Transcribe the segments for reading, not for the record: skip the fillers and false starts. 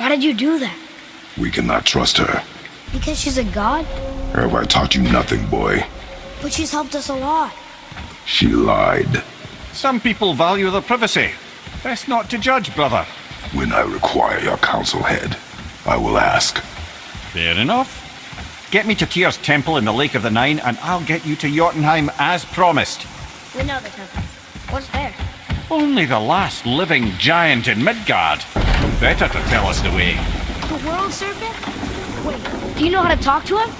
Why did you do that? We cannot trust her. Because she's a god? Have I taught you nothing, boy? But she's helped us a lot. She lied. Some people value their privacy. Best not to judge, brother. When I require your council head, I will ask. Fair enough. Get me to Tyr's temple in the Lake of the Nine, and I'll get you to Jotunheim as promised. We know the temple. What's there? Only the last living giant in Midgard. Better to tell us the way. The world serpent? Wait, do you know how to talk to him?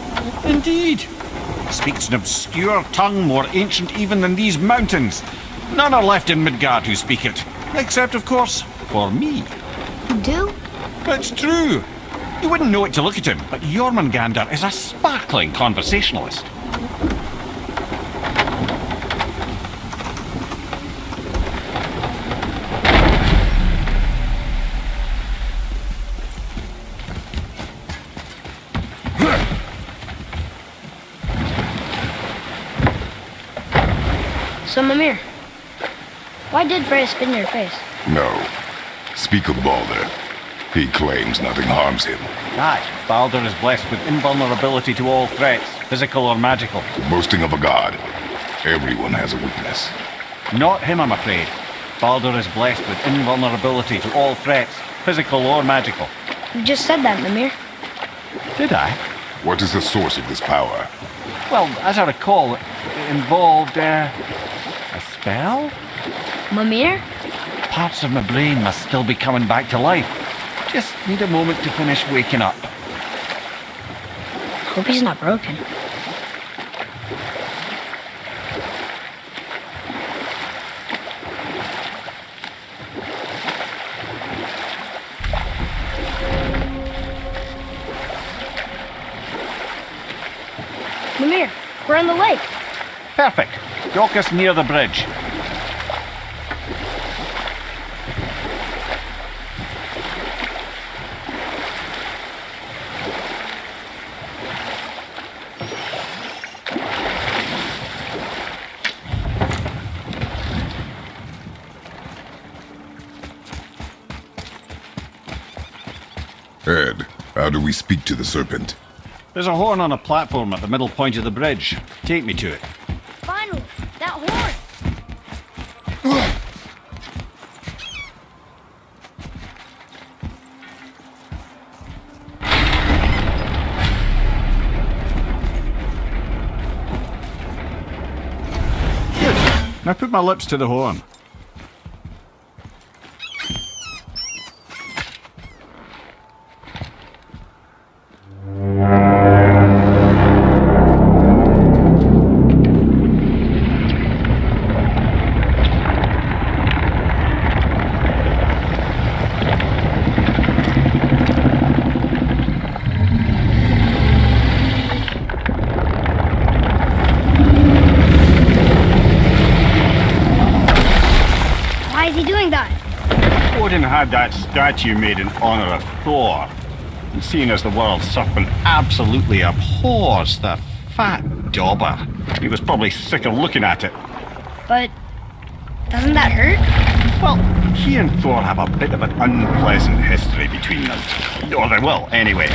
Indeed. He speaks an obscure tongue more ancient even than these mountains. None are left in Midgard who speak it. Except, of course, for me. You do? It's true. You wouldn't know it to look at him, but Jormungandr is a sparkling conversationalist. So, Mimir, why did Freya spit in your face? No. Speak of Baldur. He claims nothing harms him. Aye, Baldur is blessed with invulnerability to all threats, physical or magical. Boasting of a god. Everyone has a weakness. Not him, I'm afraid. Baldur is blessed with invulnerability to all threats, physical or magical. You just said that, Mimir. Did I? What is the source of this power? Well, as I recall, it involved, a spell? Mimir? Parts of my brain must still be coming back to life. Just need a moment to finish waking up. Hope he's not broken. Mimir, we're on the lake. Perfect. Dock us near the bridge. Ed, how do we speak to the serpent? There's a horn on a platform at the middle point of the bridge. Take me to it. Finally, that horn. Good. Now put my lips to the horn. Odin had that statue made in honor of Thor. And seeing as the world serpent absolutely abhors the fat dauber, he was probably sick of looking at it. But doesn't that hurt? Well, he and Thor have a bit of an unpleasant history between them. Or they will, anyway.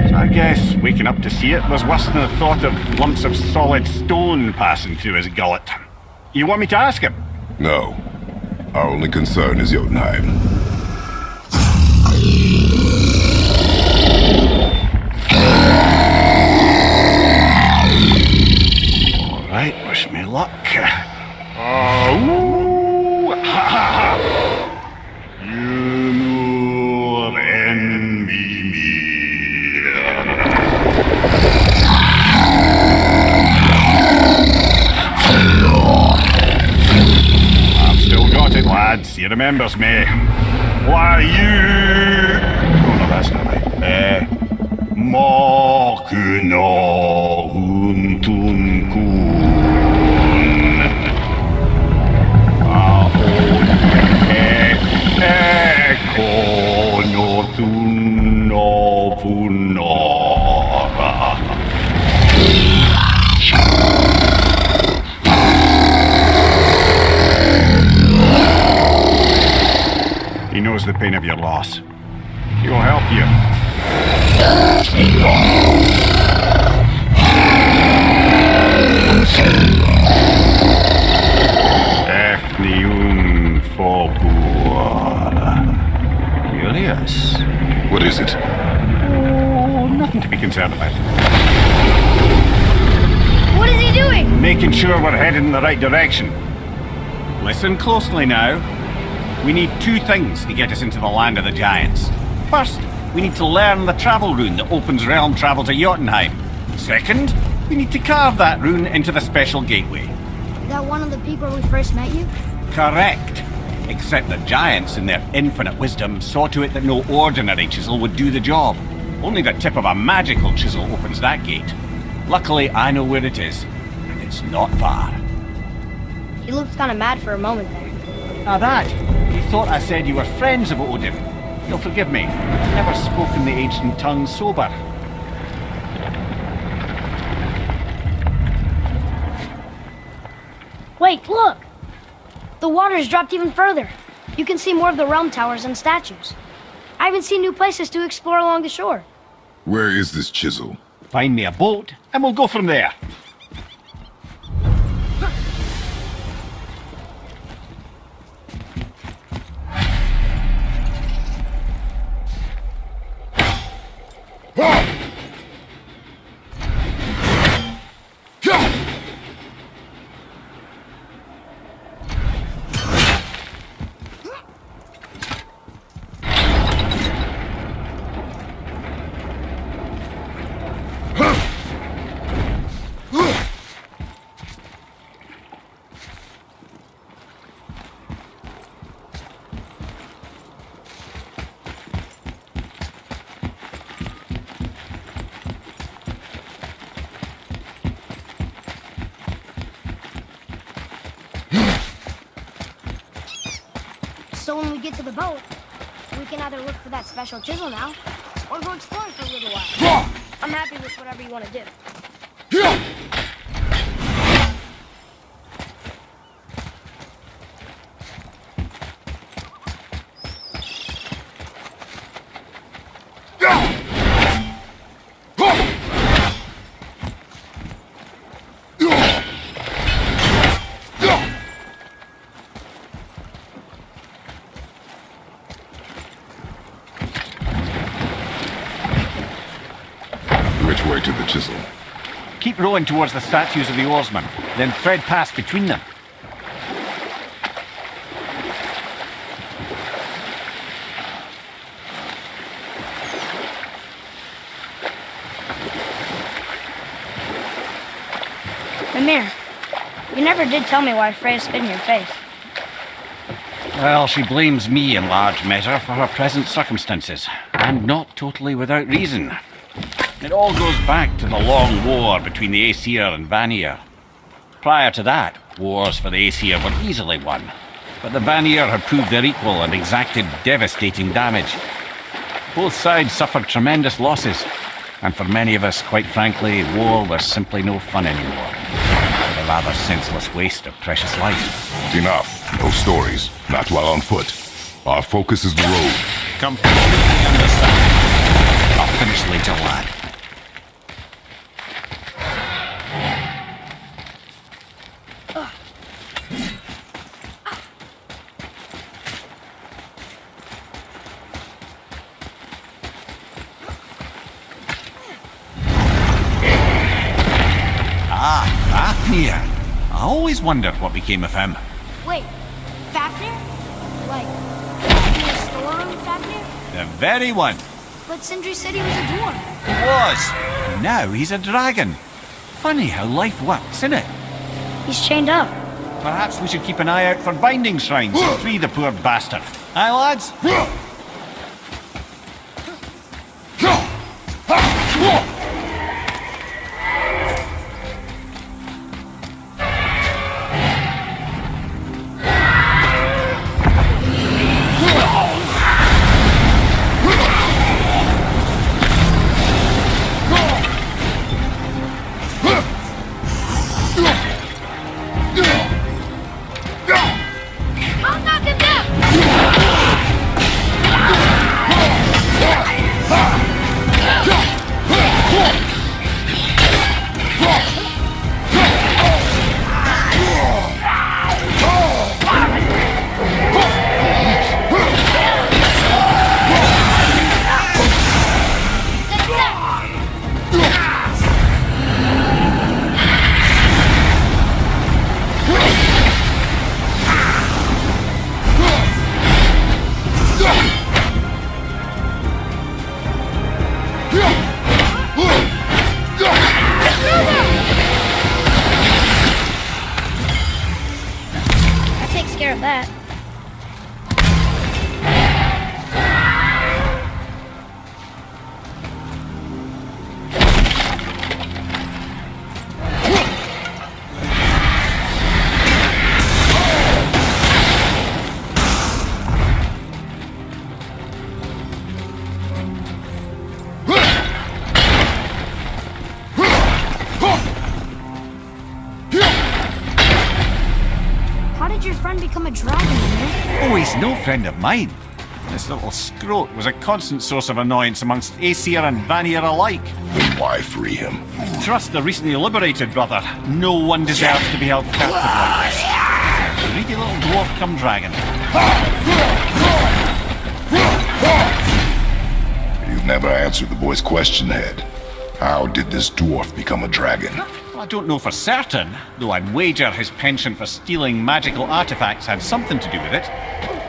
So I guess waking up to see it was worse than the thought of lumps of solid stone passing through his gullet. You want me to ask him? No. Our only concern is Jotunheim. All right, wish me luck. Humor envy me. I've still got it, lads. He remembers me. Why you? Oh no, that's not right. Makuna huntun kun. He knows the pain of your loss. You'll help you. Efnium Fobur. Curious. What is it? Oh, nothing to be concerned about. What is he doing? Making sure we're headed in the right direction. Listen closely now. We need two things to get us into the land of the giants. First, we need to learn the travel rune that opens realm travel to Jotunheim. Second, we need to carve that rune into the special gateway. That one of the people we first met you? Correct. Except the giants, in their infinite wisdom, saw to it that no ordinary chisel would do the job. Only the tip of a magical chisel opens that gate. Luckily, I know where it is, and it's not far. He looked kind of mad for a moment there. Now that, you thought I said you were friends of Odin. You'll forgive me. I've never spoken the ancient tongue sober. Wait, look! The water's dropped even further. You can see more of the realm towers and statues. I even see new places to explore along the shore. Where is this chisel? Find me a boat, and we'll go from there. So when we get to the boat, we can either look for that special chisel now, or go exploring for a little while. I'm happy with whatever you want to do. Which way to the chisel? Keep rowing towards the statues of the oarsmen, then thread past between them. Mimir, you never did tell me why Freya spit in your face. Well, she blames me in large measure for her present circumstances, and not totally without reason. It all goes back to the long war between the Aesir and Vanir. Prior to that, wars for the Aesir were easily won, but the Vanir had proved their equal and exacted devastating damage. Both sides suffered tremendous losses, and for many of us, quite frankly, war was simply no fun anymore. A rather senseless waste of precious life. Enough. No stories. Not while on foot. Our focus is the road. Completely understand. I'll finish later, lad. Fafnir. I always wondered what became of him. Wait, Fafnir? Like, Fafnir's storeroom Fafnir? The very one. But Sindri said he was a dwarf. He was. And now he's a dragon. Funny how life works, isn't it? He's chained up. Perhaps we should keep an eye out for binding shrines and free the poor bastard. Aye, lads? I'll knock him down! that. How did your friend become a dragon, man? Oh, he's no friend of mine. This little scrote was a constant source of annoyance amongst Aesir and Vanir alike. Then why free him? Trust the recently liberated, brother. No one deserves to be held captive like this. Greedy little dwarf come dragon. You've never answered the boy's question, Head. How did this dwarf become a dragon? Well, I don't know for certain, though I'd wager his penchant for stealing magical artifacts had something to do with it.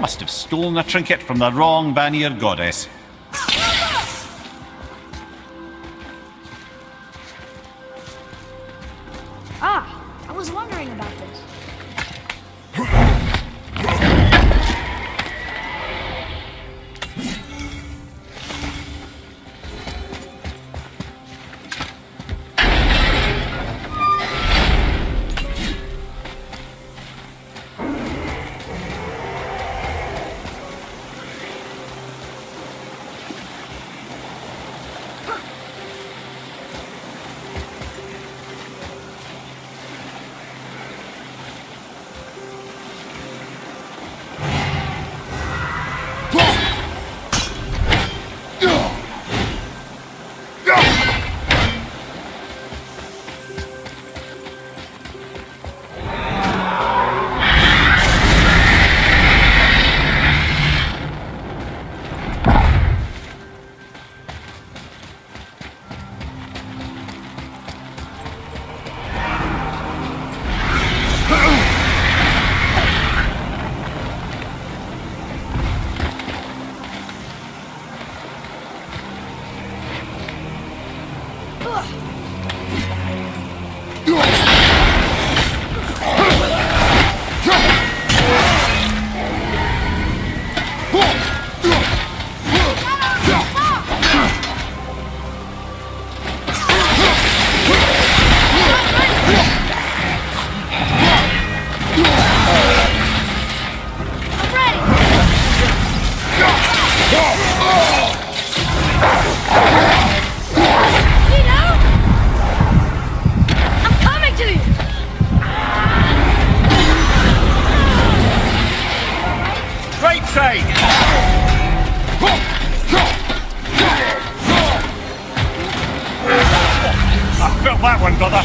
Must have stolen a trinket from the wrong Vanir goddess. Ah, I was wondering about this. Felt that one, brother.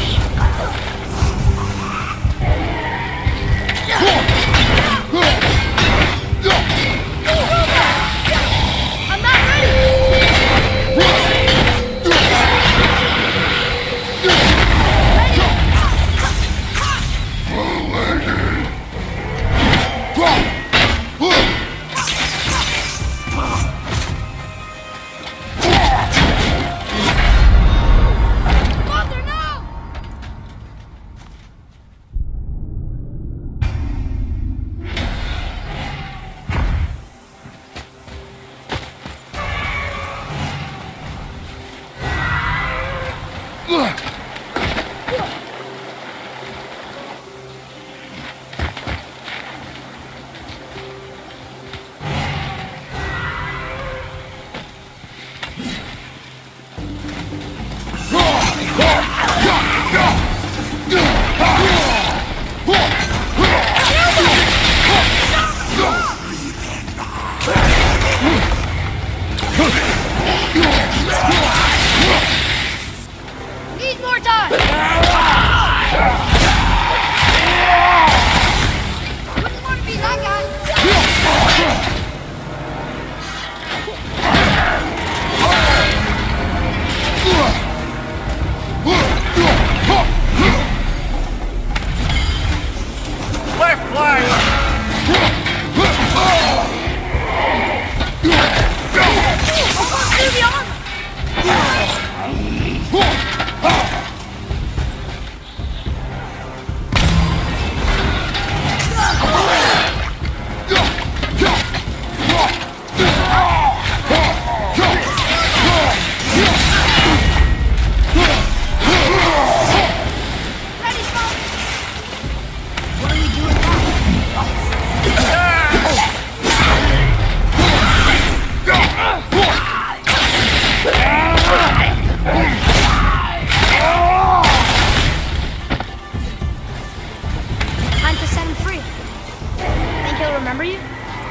I'm not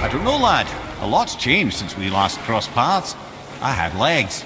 I don't know, lad. A lot's changed since we last crossed paths. I had legs.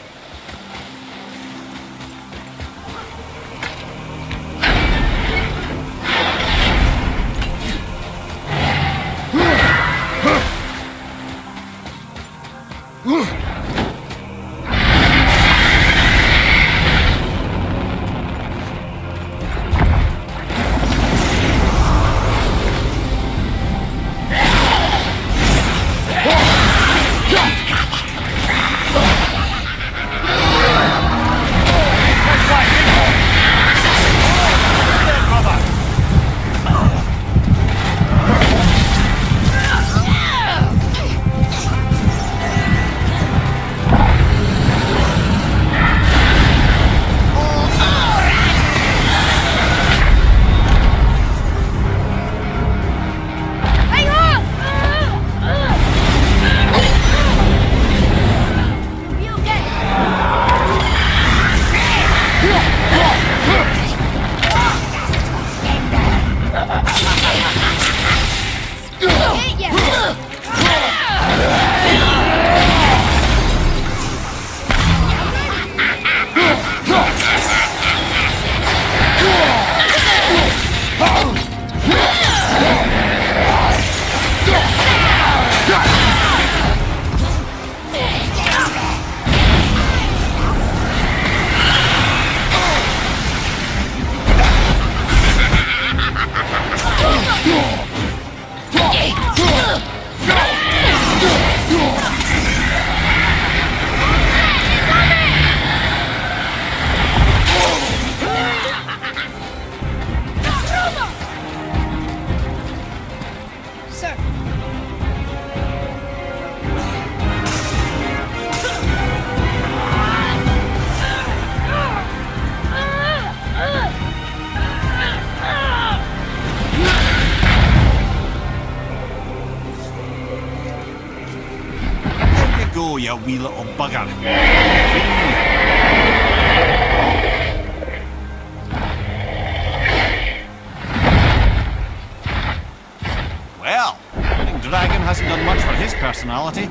Go, you wee little bugger. Well, I think Dragon hasn't done much for his personality.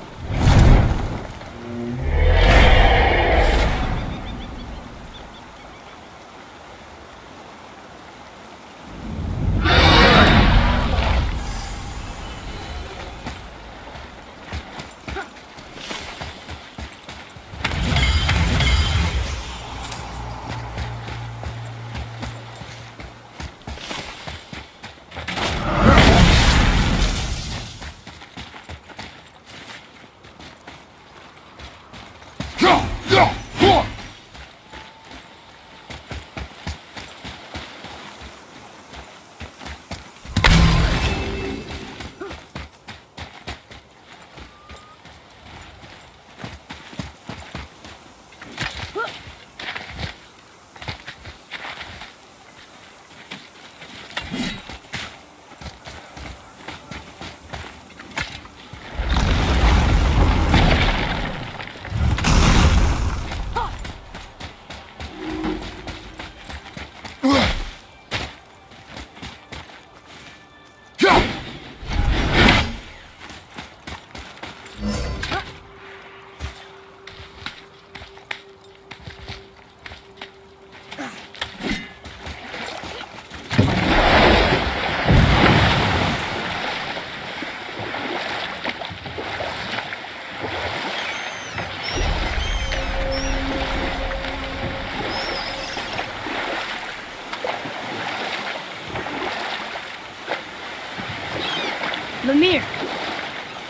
Mimir,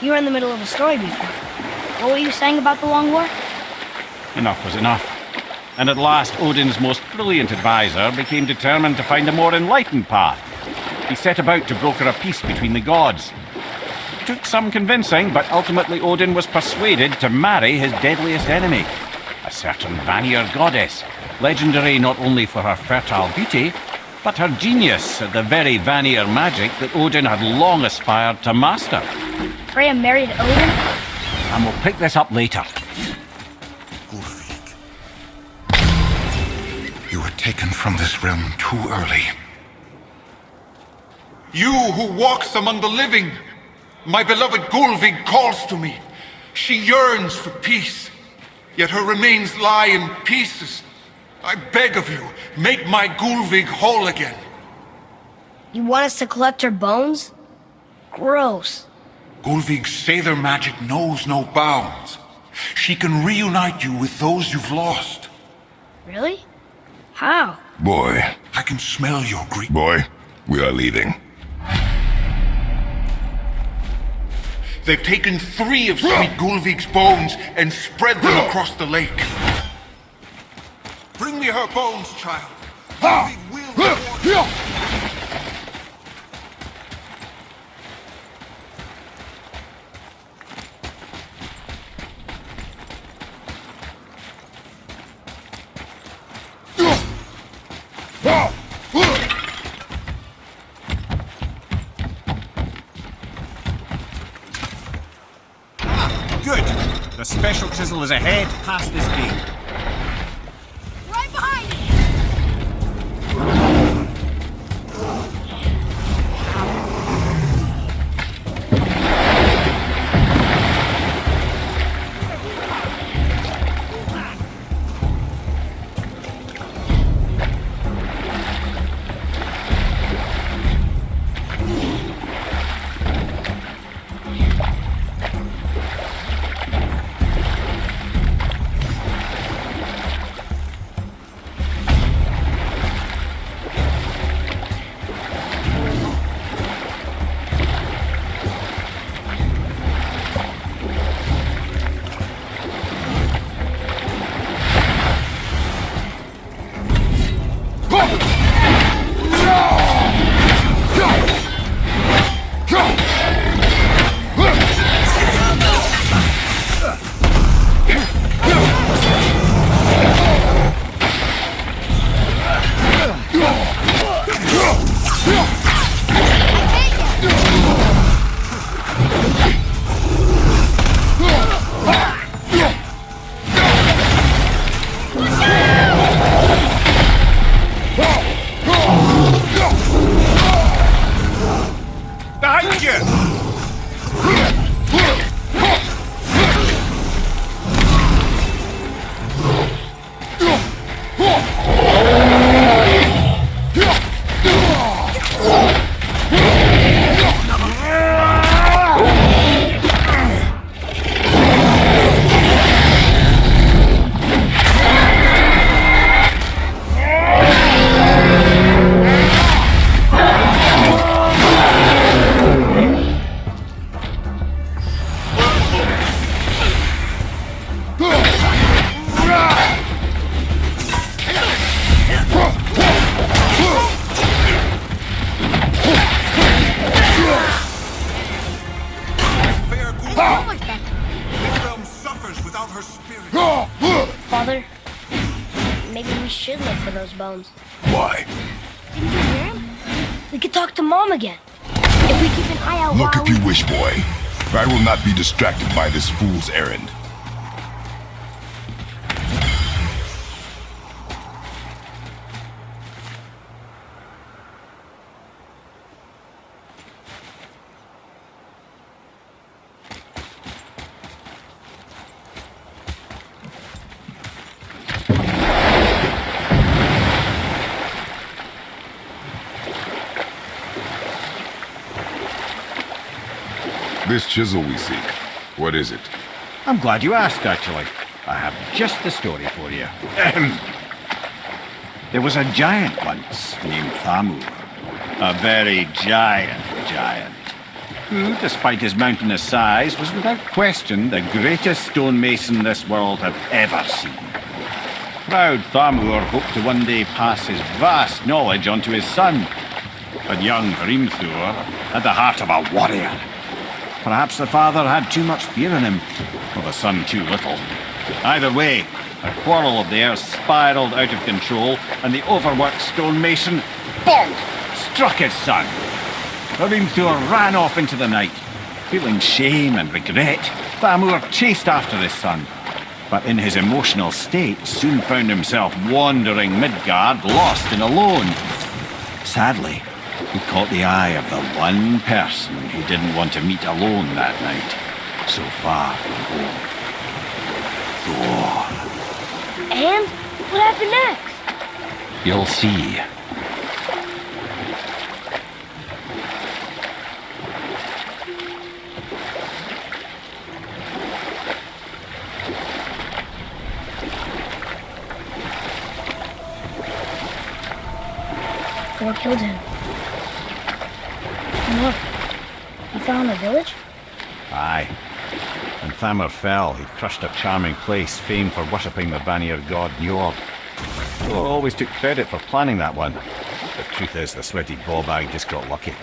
you were in the middle of a story before. What were you saying about the Long War? Enough was enough. And at last, Odin's most brilliant advisor became determined to find a more enlightened path. He set about to broker a peace between the gods. It took some convincing, but ultimately Odin was persuaded to marry his deadliest enemy, a certain Vanir goddess, legendary not only for her fertile beauty, but her genius at the very Vanir magic that Odin had long aspired to master. Freya married Odin? And we'll pick this up later. Ulfik, you were taken from this realm too early. You who walks among the living, My beloved Gulvig calls to me. She yearns for peace, yet her remains lie in pieces. I beg of you, make my Gulvig whole again. You want us to collect her bones? Gross. Gulvig's Sather magic knows no bounds. She can reunite you with those you've lost. Really? How? Boy, I can smell your grief. boy, we are leaving. They've taken 3 of sweet Gulvig's bones and spread them across the lake. Bring me her bones, child. Gulvig will reward you. Good. The special chisel is ahead past this gate. Right behind you! Father, maybe we should look for those bones. Why? Didn't you hear him? We could talk to Mom again. If we keep an eye out Look while if you wish, boy. I will not be distracted by this fool's errand. This chisel we seek, what is it? I'm glad you asked, actually. I have just the story for you. There was a giant once named Thamur. A very giant, who, despite his mountainous size, was without question the greatest stonemason this world had ever seen. Proud Thamur hoped to one day pass his vast knowledge on to his son. But young Hrimthur had the heart of a warrior. Perhaps the father had too much fear in him, or the son too little. Either way, a quarrel of theirs spiraled out of control, and the overworked stonemason, bonk, struck his son. Hrimthur ran off into the night. Feeling shame and regret, Thamur chased after his son, but in his emotional state soon found himself wandering Midgard, lost and alone. Sadly, He caught the eye of the one person he didn't want to meet alone that night, so far from home. Thor. And what happened next? You'll see. Thor killed him. And look, he fell in the village? Aye. When Thamur fell, he crushed a charming place famed for worshipping the Vanir god Njord. Thor always took credit for planning that one. The truth is, the sweaty ball bag just got lucky.